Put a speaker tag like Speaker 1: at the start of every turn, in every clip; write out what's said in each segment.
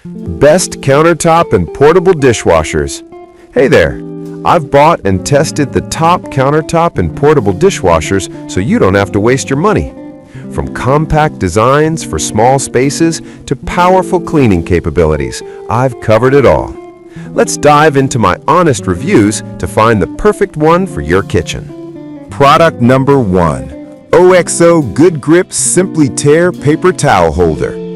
Speaker 1: Best countertop and portable dishwashers. Hey there! I've bought and tested the top countertop and portable dishwashers so you don't have to waste your money. From compact designs for small spaces to powerful cleaning capabilities, I've covered it all. Let's dive into my honest reviews to find the perfect one for your kitchen.
Speaker 2: Product number 1. OXO Good Grip Simply Tear Paper Towel Holder.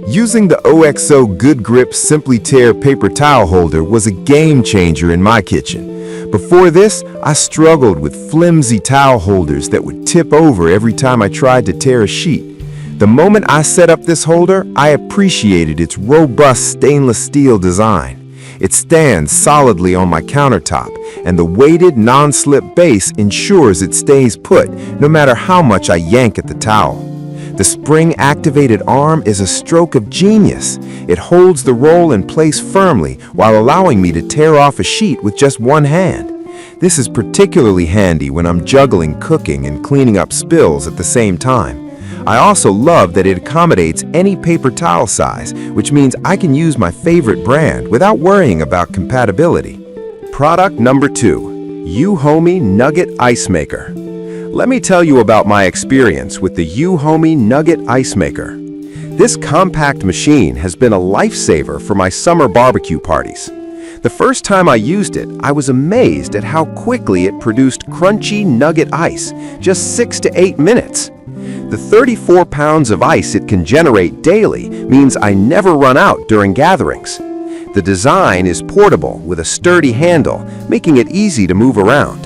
Speaker 2: Using the OXO Good Grip Simply Tear Paper Towel Holder was a game changer in my kitchen. Before this, I struggled with flimsy towel holders that would tip over every time I tried to tear a sheet. The moment I set up this holder, I appreciated its robust stainless steel design. It stands solidly on my countertop, and the weighted non-slip base ensures it stays put no matter how much I yank at the towel. The spring-activated arm is a stroke of genius. It holds the roll in place firmly while allowing me to tear off a sheet with just one hand. This is particularly handy when I'm juggling cooking and cleaning up spills at the same time. I also love that it accommodates any paper towel size, which means I can use my favorite brand without worrying about compatibility. Product number 2. U-Homie Nugget Ice Maker. Let me tell you about my experience with the U-Homie Nugget Ice Maker. This compact machine has been a lifesaver for my summer barbecue parties. The first time I used it, I was amazed at how quickly it produced crunchy nugget ice, just 6 to 8 minutes. The 34 pounds of ice it can generate daily means I never run out during gatherings. The design is portable with a sturdy handle, making it easy to move around.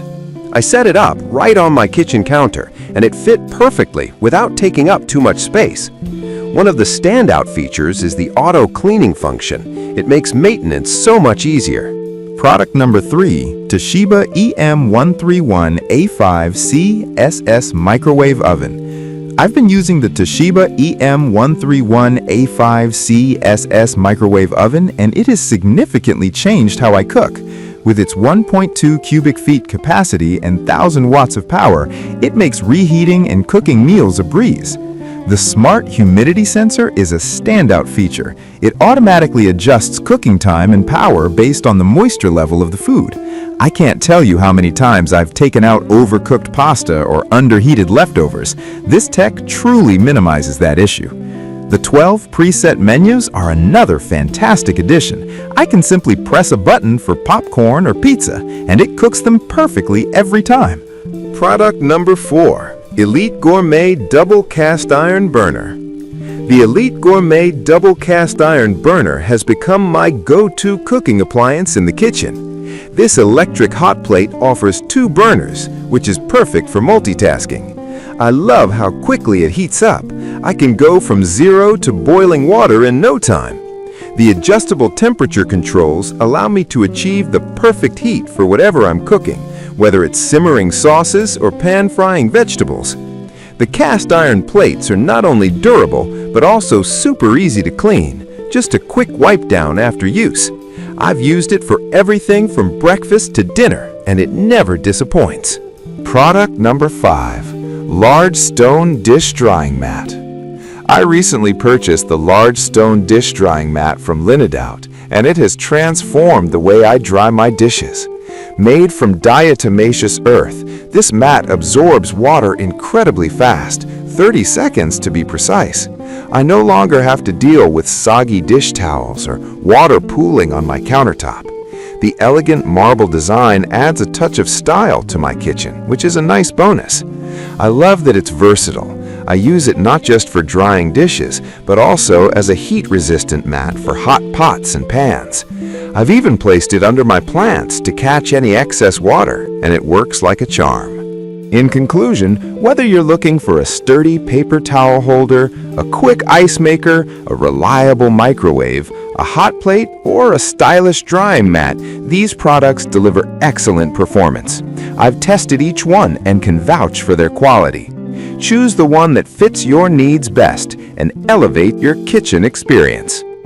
Speaker 2: I set it up right on my kitchen counter, and it fit perfectly without taking up too much space. One of the standout features is the auto cleaning function. It makes maintenance so much easier. Product number 3. Toshiba EM131A5C SS Microwave Oven. I've been using the Toshiba EM131A5C SS Microwave Oven, and it has significantly changed how I cook. With its 1.2 cubic feet capacity and 1,000 watts of power, it makes reheating and cooking meals a breeze. The smart humidity sensor is a standout feature. It automatically adjusts cooking time and power based on the moisture level of the food. I can't tell you how many times I've taken out overcooked pasta or underheated leftovers. This tech truly minimizes that issue. The 12 preset menus are another fantastic addition. I can simply press a button for popcorn or pizza, and it cooks them perfectly every time.
Speaker 1: Product number 4. Elite Gourmet Double Cast Iron Burner. The Elite Gourmet Double Cast Iron Burner has become my go-to cooking appliance in the kitchen. This electric hot plate offers 2 burners, which is perfect for multitasking. I love how quickly it heats up. I can go from 0 to boiling water in no time. The adjustable temperature controls allow me to achieve the perfect heat for whatever I'm cooking, whether it's simmering sauces or pan-frying vegetables. The cast iron plates are not only durable, but also super easy to clean. Just a quick wipe down after use. I've used it for everything from breakfast to dinner, and it never disappoints. Product number 5. Large Stone Dish Drying Mat. I recently purchased the Large Stone Dish Drying Mat from Linadout, and it has transformed the way I dry my dishes. Made from diatomaceous earth, this mat absorbs water incredibly fast, 30 seconds to be precise. I no longer have to deal with soggy dish towels or water pooling on my countertop. The elegant marble design adds a touch of style to my kitchen, which is a nice bonus. I love that it's versatile. I use it not just for drying dishes, but also as a heat-resistant mat for hot pots and pans. I've even placed it under my plants to catch any excess water, and it works like a charm. In conclusion, whether you're looking for a sturdy paper towel holder, a quick ice maker, a reliable microwave, a hot plate, or a stylish drying mat, these products deliver excellent performance. I've tested each one and can vouch for their quality. Choose the one that fits your needs best and elevate your kitchen experience.